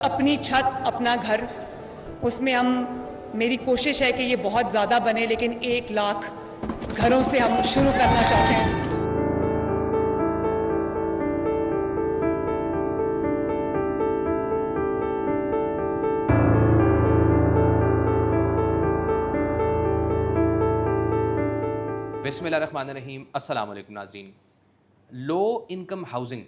اپنی چھت اپنا گھر، اس میں میری کوشش ہے کہ یہ بہت زیادہ بنے، لیکن 1,00,000 گھروں سے ہم شروع کرنا چاہتے ہیں۔ بسم اللہ الرحمن الرحیم۔ السلام علیکم ناظرین۔ لو انکم ہاؤسنگ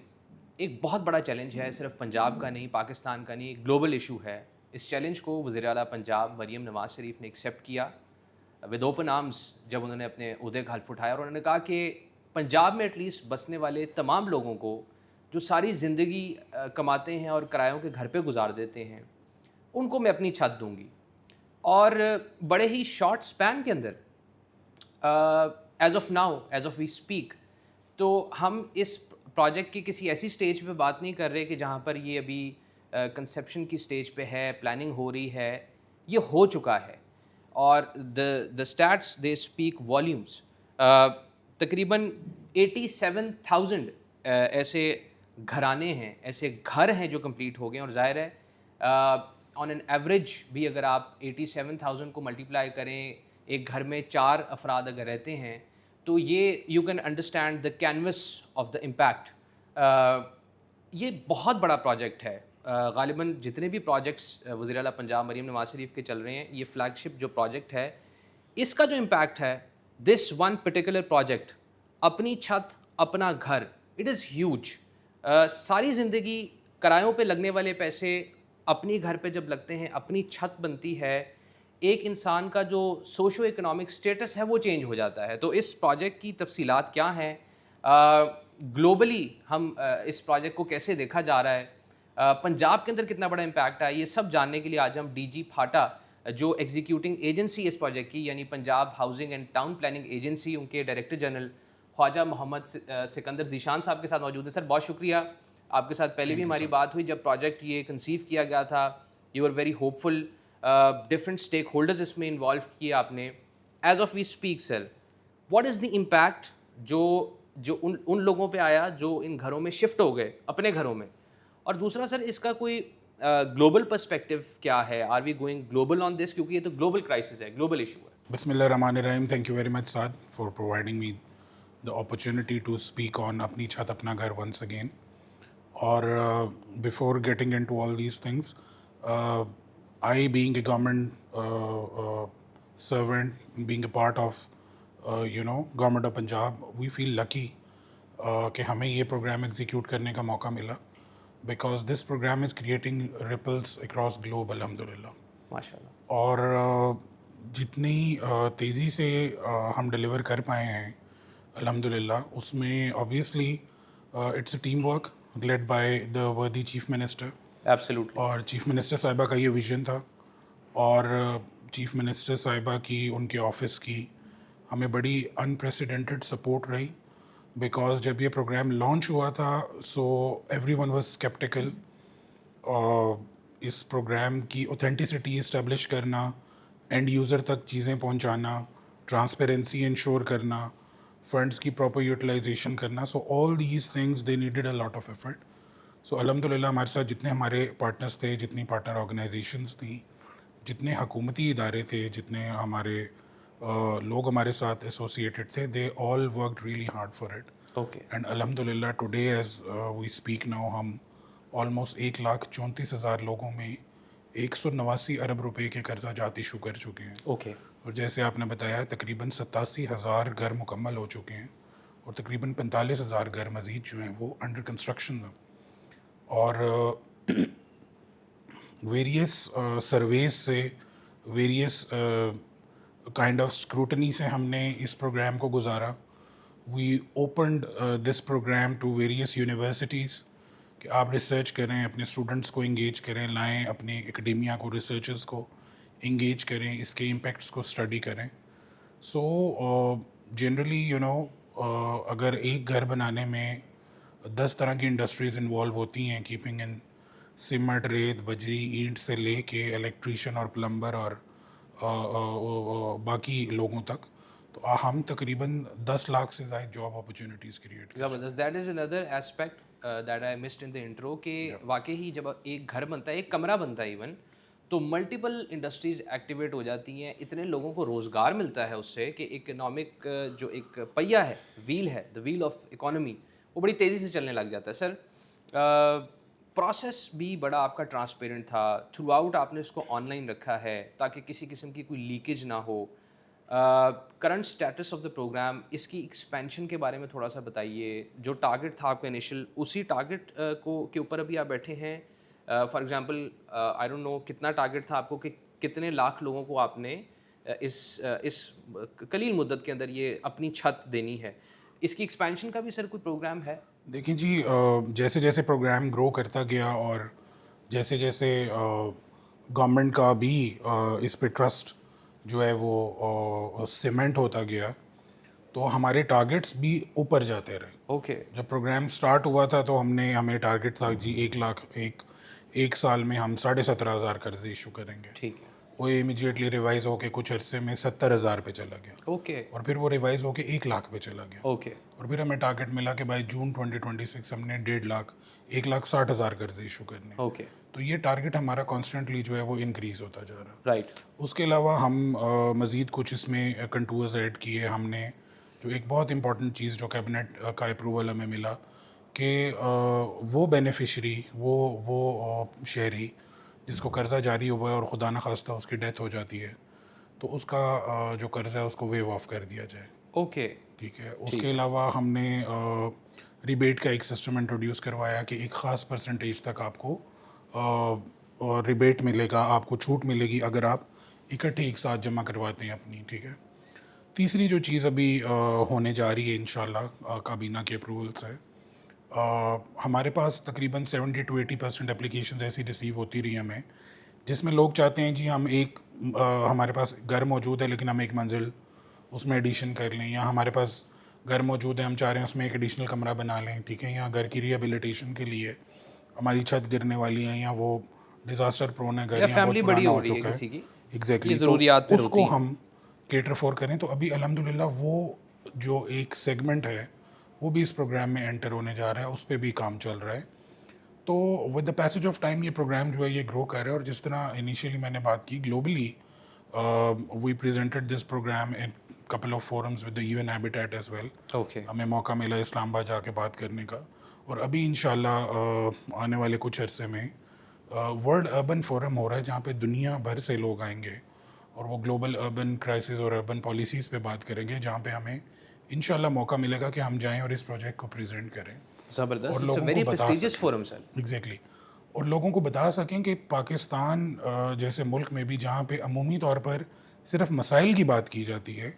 ایک بہت بڑا چیلنج ہے، صرف پنجاب کا نہیں، پاکستان کا نہیں، ایک گلوبل ایشو ہے۔ اس چیلنج کو وزیر اعلیٰ پنجاب مریم نواز شریف نے ایکسیپٹ کیا ود اوپن آرمز جب انہوں نے اپنے عہدے کا حلف اٹھایا، اور انہوں نے کہا کہ پنجاب میں ایٹ لیسٹ بسنے والے تمام لوگوں کو جو ساری زندگی کماتے ہیں اور کرایوں کے گھر پہ گزار دیتے ہیں، ان کو میں اپنی چھت دوں گی۔ اور بڑے ہی شارٹ سپین کے اندر as of now, as of we speak, تو ہم اس پروجیکٹ کی کسی ایسی اسٹیج پہ بات نہیں کر رہے کہ جہاں پر یہ ابھی کنسیپشن کی اسٹیج پہ ہے، پلاننگ ہو رہی ہے، یہ ہو چکا ہے۔ اور دا اسٹیٹس دے اسپیک والیومس۔ تقریباً 87,000 ایسے گھرانے ہیں، ایسے گھر ہیں جو کمپلیٹ ہو گئے ہیں، اور ظاہر ہے آن این ایوریج بھی اگر آپ 87,000 کو ملٹیپلائی کریں، ایک گھر میں 4 افراد اگر رہتے ہیں، تو یہ you can understand the canvas of the impact. یہ بہت بڑا پروجیکٹ ہے۔ غالباً جتنے بھی پروجیکٹس وزیر اعلیٰ پنجاب مریم نواز شریف کے چل رہے ہیں، یہ فلیگ شپ جو پروجیکٹ ہے، اس کا جو امپیکٹ ہے، دس ون پرٹیکولر پروجیکٹ، اپنی چھت اپنا گھر، اٹ از ہیوج۔ ساری زندگی کرایوں پہ لگنے والے پیسے اپنی گھر پہ جب لگتے ہیں، اپنی چھت بنتی ہے، ایک انسان کا جو سوشو اکنامک سٹیٹس ہے وہ چینج ہو جاتا ہے۔ تو اس پروجیکٹ کی تفصیلات کیا ہیں، گلوبلی ہم اس پروجیکٹ کو کیسے دیکھا جا رہا ہے، پنجاب کے اندر کتنا بڑا امپیکٹ ہے، یہ سب جاننے کے لیے آج ہم ڈی جی پھاٹا، جو ایگزیکیوٹنگ ایجنسی اس پروجیکٹ کی، یعنی Punjab housing and town planning agency, ان کے ڈائریکٹر جنرل خواجہ محمد سکندر ذیشان صاحب کے ساتھ موجود ہیں۔ سر بہت شکریہ، آپ کے ساتھ پہلے بھی ہماری بات ہوئی جب پروجیکٹ یہ کنسیو کیا گیا تھا، you are very hopeful, different stakeholders اس میں انوالو کیے آپ نے۔ As of we speak sir, what is the impact جو ان لوگوں پہ آیا جو ان گھروں میں شفٹ ہو گئے اپنے گھروں میں، اور دوسرا سر اس کا کوئی گلوبل پرسپیکٹیو کیا ہے، آر وی گوئنگ گلوبل آن دس، کیونکہ یہ تو گلوبل کرائسس ہے، گلوبل ایشو ہے۔ بسم اللہ الرحمن الرحیم. Thank you very much, Saad, for providing me the opportunity to speak on اپنی چھت اپنا گھر once again. اور before getting into all these things, I being a government servant, being a part of government of Punjab, we feel lucky کہ ہمیں یہ programme execute کرنے کا موقع ملا because this program is creating ripples across globe الحمدللہ. ماشاء اللہ۔ اور جتنی تیزی سے ہم ڈلیور کر پائے ہیں الحمدللہ، اس میں obviously it's a team work led by the worthy chief minister. Absolutely. اور چیف منسٹر صاحبہ کا یہ ویژن تھا، اور چیف منسٹر صاحبہ کی، ان کے آفس کی ہمیں بڑی انپریسیڈنٹڈ سپورٹ رہی، بیکاز جب یہ پروگرام لانچ ہوا تھا so everyone was sceptical. اس پروگرام کی اوتھینٹسٹی اسٹیبلش کرنا، اینڈ یوزر تک چیزیں پہنچانا، ٹرانسپیرنسی انشور کرنا، فنڈس کی پراپر یوٹیلائزیشن کرنا، so all these things they needed a lot of effort. So الحمدللہ ہمارے ساتھ جتنے ہمارے پارٹنرس تھے، جتنی پارٹنر آرگنائزیشنس تھیں، جتنے حکومتی ادارے تھے، جتنے ہمارے لوگ ہمارے ساتھ ایسوسیٹیڈ تھے، they all worked really hard for it. Okay. And الحمدللہ today as we speak now, ہم آلموسٹ 1,34,000 لوگوں میں 189 ارب روپے کے قرضہ جات ایشو کر چکے ہیں. اوکے. اور جیسے آپ نے بتایا تقریباً 87,000 گھر مکمل ہو چکے ہیں، اور تقریباً 45,000 گھر مزید جو ہیں وہ انڈر کنسٹرکشن ہیں. اور ویریس سرویز سے، ویریس کائنڈ آف اسکروٹنی سے ہم نے اس پروگرام کو گزارا. We opened this programme to various universities کہ آپ ریسرچ کریں، اپنے اسٹوڈنٹس کو انگیج کریں، لائیں اپنے اکیڈیمیا کو، ریسرچرز کو انگیج کریں، اس کے امپیکٹس کو اسٹڈی کریں. سو جنرلی اگر ایک گھر بنانے میں 10 طرح کی انڈسٹریز انوالو ہوتی ہیں، کیپنگ ان سیمنٹ، ریت، بجری، اینٹ سے لے کے الیکٹریشین اور پلمبر اور باقی لوگوں تک، تو ہم تقریباً 10 لاکھ سے زائد جاب اپرچونیٹیز کریٹ کریں. زبردست. That is another aspect that I missed in the intro کہ واقعی ہی جب ایک گھر بنتا ہے, ایک کمرہ بنتا ہے ایون, تو ملٹیپل انڈسٹریز ایکٹیویٹ ہو جاتی ہیں, اتنے لوگوں کو روزگار ملتا ہے اس سے کہ اکنامک جو ایک پہیہ ہے, ویل ہے, دا ویل آف اکانومی, وہ بڑی تیزی سے چلنے لگ جاتا ہے. سر پروسیس بھی بڑا آپ کا ٹرانسپیرنٹ تھا, تھرو آؤٹ آپ نے اس کو آن لائن رکھا ہے تاکہ کسی قسم کی کوئی لیکیج نہ ہو. Current status of the programme, اس کی ایکسپینشن کے بارے میں تھوڑا سا بتائیے. جو ٹارگیٹ تھا آپ کا انیشیل, اسی ٹارگیٹ کو کے اوپر ابھی آپ بیٹھے ہیں؟ For example I don't know کتنا ٹارگیٹ تھا آپ کو کہ کتنے لاکھ لوگوں کو آپ نے اس قلیل مدت کے اندر یہ اپنی چھت دینی ہے. اس کی ایکسپینشن کا بھی سر کوئی پروگرام ہے؟ دیکھیں جی, جیسے جیسے پروگرام گرو کرتا گیا اور جیسے جیسے گورنمنٹ کا بھی اس پہ ٹرسٹ جو ہے وہ سیمنٹ ہوتا گیا, تو ہمارے ٹارگیٹس بھی اوپر جاتے رہے. اوکے. جب پروگرام سٹارٹ ہوا تھا تو ہمیں ٹارگیٹ تھا جی 1 لاکھ ایک سال میں ہم 17,500 قرضے ایشو کریں گے. ٹھیک ہے. وہ امیجیٹلی ریوائز ہو کے کچھ عرصے میں 70,000 پہ چلا گیا, اوکے. اور پھر وہ ریوائز ہو کے 1 لاکھ پہ چلا گیا. اوکے. اور پھر ہمیں ٹارگیٹ ملا کہ بائی جون 2026 ہم نے 1,60,000 قرضے ایشو کرنے. اوکے. تو یہ ٹارگیٹ ہمارا کانسٹنٹلی جو ہے وہ انکریز ہوتا جا رہا ہے. رائٹ. اس کے علاوہ ہم مزید کچھ اس میں کنٹورز ایڈ کیے ہم نے. جو ایک بہت امپورٹنٹ چیز جو کیبنٹ کا اپروول ہمیں ملا کہ وہ بینیفیشری, وہ شہری جس کو قرضہ جاری ہوا ہے اور خدا نخواستہ اس کی ڈیتھ ہو جاتی ہے, تو اس کا جو قرضہ ہے اس کو ویو آف کر دیا جائے. اوکے. ٹھیک ہے. اس کے علاوہ ہم نے ریبیٹ کا ایک سسٹم انٹروڈیوس کروایا کہ ایک خاص پرسنٹیج تک آپ کو ریبیٹ ملے گا, آپ کو چھوٹ ملے گی اگر آپ اکٹھے ایک ساتھ جمع کرواتے ہیں اپنی. ٹھیک ہے. تیسری جو چیز ابھی ہونے جا رہی ہے انشاءاللہ کابینہ کے اپروول سے, ہمارے پاس تقریباً 70 to 80% اپلیکیشنز ایسی ریسیو ہوتی رہی ہمیں جس میں لوگ چاہتے ہیں جی ہم ہمارے پاس گھر موجود ہے لیکن ہم ایک منزل اس میں ایڈیشن کر لیں, یا ہمارے پاس گھر موجود ہے ہم چاہ رہے ہیں اس میں ایک ایڈیشنل کمرہ بنا لیں. ٹھیک ہے. یا گھر کی ریہیبلیٹیشن کے لیے ہماری چھت گرنے والی ہیں, یا وہ ڈیزاسٹر پرون ہے گھر, یا فیملی بہت بڑی پرانا ہو ہو رہی ہے چکا ہے. کسی کی, ایگزیکٹلی. ضروریات پھر اس ہوتی کو ہیں. ہم کیٹر فور کریں. تو ابھی الحمدللہ وہ جو ایک سیگمنٹ ہے وہ بھی اس پروگرام میں انٹر ہونے جا رہا ہے, اس پہ بھی کام چل رہا ہے. تو with the passage of time یہ پروگرام جو ہے یہ گرو کر رہا ہے. اور جس طرح انیشیلی میں نے بات کی globally, we presented this programme in couple of forums with the UN Habitat as well. Okay. ہمیں موقع ملا اسلام آباد جا کے بات کرنے کا, اور ابھی انشاءاللہ آنے والے کچھ عرصے میں ورلڈ اربن فورم ہو رہا ہے جہاں پہ دنیا بھر سے لوگ آئیں گے اور وہ گلوبل اربن کرائسس اور اربن پالیسیز پہ بات کریں گے, جہاں پہ ہمیں انشاءاللہ موقع ملے گا کہ ہم جائیں اور اس پروجیکٹ کو پریزنٹ کریں. زبردست. It's a very prestigious forum sir. Exactly. اور لوگوں کو بتا سکیں کہ پاکستان جیسے ملک میں بھی جہاں پہ عمومی طور پر صرف مسائل کی بات کی جاتی ہے,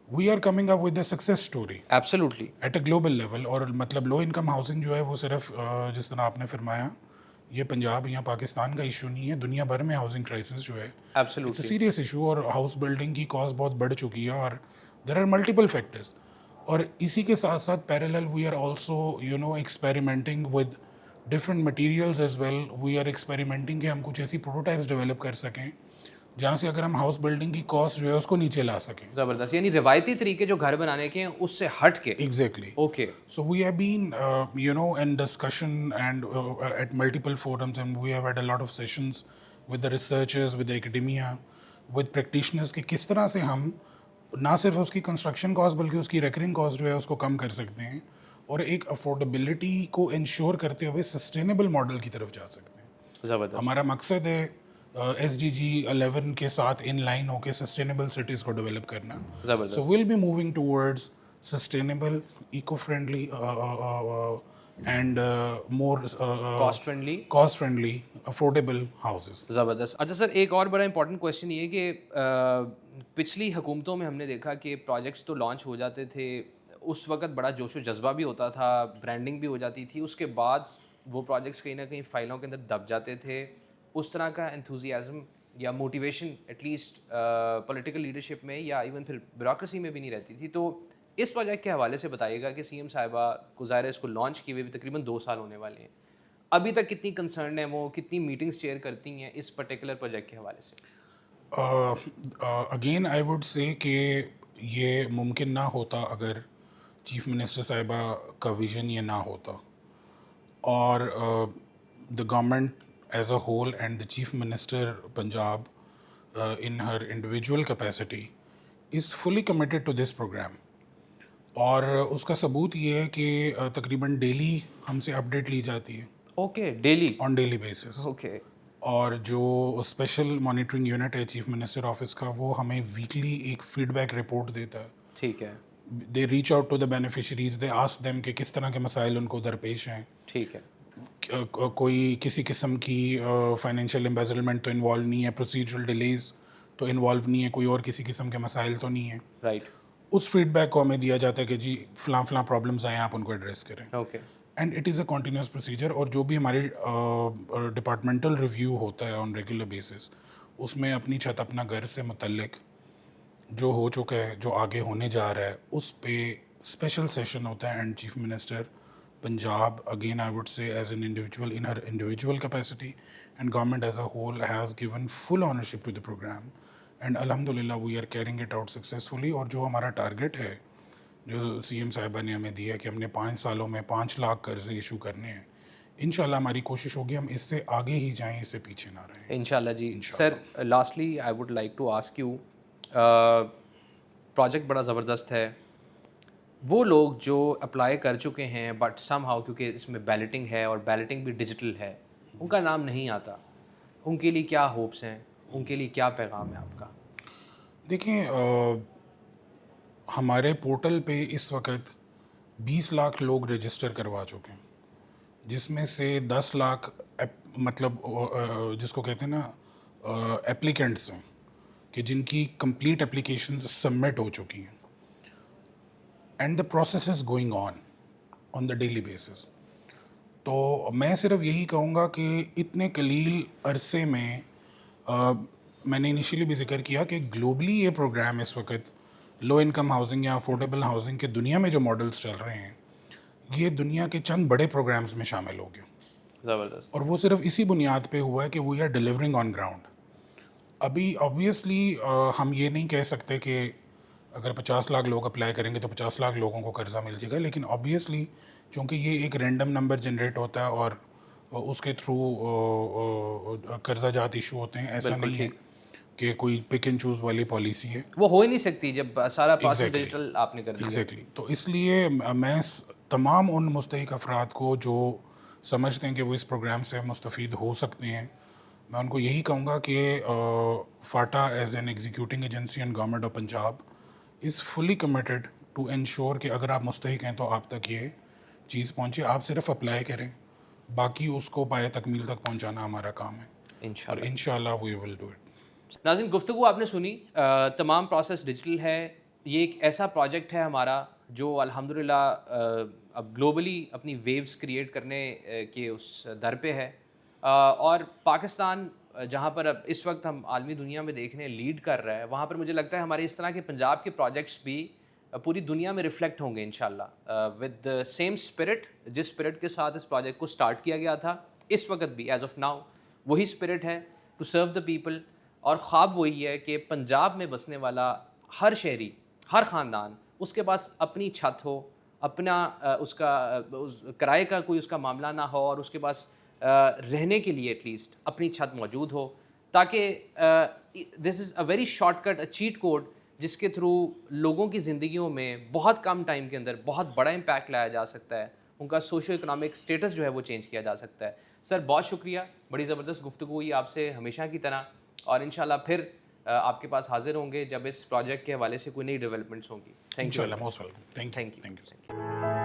we are coming up with a success story absolutely at a global level. اور مطلب لو انکم ہاؤسنگ جو ہے وہ صرف جس طرح آپ نے فرمایا یہ پنجاب یا پاکستان کا ایشو نہیں ہے, دنیا بھر میں ہاؤسنگ کرائسس جو ہے اٹس اے سیریس ایشو, اور ہاؤس بلڈنگ کی کاسٹ بہت بڑھ چکی ہے, اور دیر آر ملٹیپل فیکٹرز. اور اسی کے ساتھ ساتھ parallel we are also experimenting with different materials as well. We are experimenting کہ ہم کچھ ایسی پروٹوٹائپس ڈیولپ کر سکیں جہاں سے اگر ہم ہاؤس بلڈنگ کی کاسٹ جو ہے اس کو نیچے لا سکیں. زبردست. یعنی روایتی طریقے جو گھر بنانے کے ہیں اس سے ہٹ کے. Exactly. Okay. So we have been, in discussion and at multiple forums, and we have had a lot of sessions with the researchers, with the academia, with practitioners کہ کس طرح سے ہم نہ صرف اس کی کنسٹرکشن کاسٹ بلکہ اس کی ریکرنگ کاسٹ جو ہے اس کو کم کر سکتے ہیں, اور ایک افورڈیبلٹی کو انشور کرتے ہوئے سسٹینیبل ماڈل کی طرف جا سکتے ہیں. زبردست. ہمارا مقصد ہے SDG 11 کے ساتھ ان لائن ہو کے سسٹینیبل سٹیز کو ڈیولپ کرنا. زبردست. So we'll be moving towards sustainable, eco-friendly and more cost friendly affordable houses. زبردست. اچھا سر, ایک اور بڑا امپورٹنٹ کویشچن یہ ہے کہ پچھلی حکومتوں میں ہم نے دیکھا کہ پروجیکٹس تو لانچ ہو جاتے تھے, اس وقت بڑا جوش و جذبہ بھی ہوتا تھا, برانڈنگ بھی ہو جاتی تھی, اس کے بعد وہ پروجیکٹس کہیں نہ کہیں فائلوں کے اندر دب جاتے تھے. اس طرح کا انتھوزیازم یا motivation at least political leadership میں یا ایون پھر بیوروکریسی میں بھی نہیں رہتی تھی. تو اس پروجیکٹ کے حوالے سے بتائیے گا کہ سی ایم صاحبہ کو ظاہر ہے اس کو لانچ کیے ہوئے بھی تقریباً 2 سال ہونے والے ہیں, ابھی تک کتنی کنسرن ہیں, وہ کتنی میٹنگس چیئر کرتی ہیں اس پرٹیکولر پروجیکٹ کے حوالے سے؟ اگین آئی ووڈ سے کہ یہ ممکن نہ ہوتا اگر چیف منسٹر صاحبہ کا ویژن یہ نہ ہوتا. اور the government as a whole and the Chief Minister Punjab in her individual capacity is fully committed to this program. اور اس کا ثبوت یہ ہے کہ تقریباً ڈیلی ہم سے اپڈیٹ لی جاتی ہے okay daily on daily basis. Okay اور جو اسپیشل مانیٹرنگ یونٹ ہے چیف منسٹر آفس کا وہ ہمیں ویکلی ایک فیڈ بیک رپورٹ دیتا ہے. ٹھیک ہے they reach out to the beneficiaries, they ask them کہ کس طرح کے مسائل ان کو درپیش ہیں. ٹھیک ہے کوئی کسی قسم کی فائنینشیل امبیزلمنٹ تو انوالو نہیں ہے, پروسیجرل ڈیلیز تو انوالو نہیں ہے, کوئی اور کسی قسم کے مسائل تو نہیں ہیں. رائٹ اس فیڈ بیک کو ہمیں دیا جاتا ہے کہ جی فلاں فلاں پرابلمس آئیں آپ ان کو ایڈریس کریں. Okay and it is a continuous procedure. اور جو بھی ہماری ڈپارٹمنٹل ریویو ہوتا ہے آن ریگولر بیسس, اس میں اپنی چھت اپنا گھر سے متعلق جو ہو چکا ہے, جو آگے ہونے جا رہا ہے, اس پہ اسپیشل سیشن ہوتا ہے. And chief minister Punjab again I would say as an individual in her individual capacity and government as a whole has given full ownership to the programme. And الحمد للہ we are carrying it out successfully. اور جو ہمارا target ہے جو C M صاحبہ نے ہمیں دیا کہ ہم نے 5 سالوں میں 5 لاکھ قرضے ایشو کرنے ہیں, انشاءاللہ ہماری کوشش ہوگی ہم اس سے آگے ہی جائیں, اس سے پیچھے نہ رہیں انشاءاللہ. جی sir lastly I would like to ask you, project بڑا زبردست ہے. وہ لوگ جو اپلائی کر چکے ہیں بٹ سم ہاؤ کیونکہ اس میں بیلٹنگ ہے اور بیلٹنگ بھی ڈیجیٹل ہے, ان کا نام نہیں آتا, ان کے لیے کیا ہوپس ہیں, ان کے لیے کیا پیغام ہے آپ کا؟ دیکھیں ہمارے پورٹل پہ اس وقت 20 لاکھ لوگ رجسٹر کروا چکے ہیں, جس میں سے 10 لاکھ مطلب جس کو کہتے ہیں نا اپلیکنٹس ہیں کہ جن کی کمپلیٹ اپلیکیشنز سبمٹ ہو چکی ہیں. And the process is going on the daily basis. تو میں صرف یہی کہوں گا کہ اتنے قلیل عرصے میں میں نے انیشیلی بھی ذکر کیا کہ گلوبلی یہ پروگرام اس وقت لو انکم ہاؤسنگ یا افورڈیبل ہاؤسنگ کے دنیا میں جو ماڈلس چل رہے ہیں, یہ دنیا کے چند بڑے پروگرامز میں شامل ہو گئے. زبردست. اور وہ صرف اسی بنیاد پہ ہوا ہے کہ we are delivering on ground. ابھی آبویسلی ہم یہ نہیں کہہ سکتے کہ اگر 50 لاکھ لوگ اپلائی کریں گے تو 50 لاکھ لوگوں کو قرضہ مل جائے گا, لیکن آبویسلی چونکہ یہ ایک رینڈم نمبر جنریٹ ہوتا ہے اور اس کے تھرو قرضہ جات ایشو ہوتے ہیں, ایسا نہیں ہے کہ کوئی پک اینڈ چوز والی پالیسی ہے. وہ ہو ہی نہیں سکتی جب سارا پروسیس ڈیجیٹل آپ نے کر دیا. ایگزیکٹلی. تو اس لیے میں تمام ان مستحق افراد کو جو سمجھتے ہیں کہ وہ اس پروگرام سے مستفید ہو سکتے ہیں, میں ان کو یہی کہوں گا کہ FATA as an executing agency and government of Punjab is fully committed to ensure کہ اگر آپ مستحق ہیں تو آپ تک یہ چیز پہنچے. آپ صرف اپلائی کریں, باقی اس کو پائے تکمیل تک پہنچانا ہمارا کام ہے. انشاءاللہ وی ول ڈو اٹ. ناظرین گفتگو آپ نے سنی, تمام پروسیس ڈیجیٹل ہے. یہ ایک ایسا پروجیکٹ ہے ہمارا جو الحمدللہ اب گلوبلی اپنی ویوز کریٹ کرنے کے اس در پہ ہے, اور پاکستان جہاں پر اب اس وقت ہم عالمی دنیا میں دیکھنے لیڈ کر رہا ہے, وہاں پر مجھے لگتا ہے ہمارے اس طرح کے پنجاب کے پروجیکٹس بھی پوری دنیا میں ریفلیکٹ ہوں گے انشاءاللہ ود دا سیم اسپرٹ جس اسپرٹ کے ساتھ اس پروجیکٹ کو اسٹارٹ کیا گیا تھا. اس وقت بھی ایز آف ناؤ وہی اسپرٹ ہے ٹو سرو دا پیپل, اور خواب وہی ہے کہ پنجاب میں بسنے والا ہر شہری, ہر خاندان, اس کے پاس اپنی چھت ہو, اپنا اس کا کرائے کا کوئی اس کا معاملہ نہ ہو, اور اس کے پاس رہنے کے لیے ایٹ لیسٹ اپنی چھت موجود ہو, تاکہ this is a very shortcut, a cheat code جس کے تھرو لوگوں کی زندگیوں میں بہت کم ٹائم کے اندر بہت بڑا امپیکٹ لایا جا سکتا ہے, ان کا سوشو اکنامک اسٹیٹس جو ہے وہ چینج کیا جا سکتا ہے. سر بہت شکریہ, بڑی زبردست گفتگو ہوئی آپ سے ہمیشہ کی طرح, اور انشاءاللہ پھر آپ کے پاس حاضر ہوں گے جب اس پروجیکٹ کے حوالے سے کوئی نئی ڈیولپمنٹس ہوں گی. Thank you. انشاءاللہ موسٹ ویلکم. Thank you.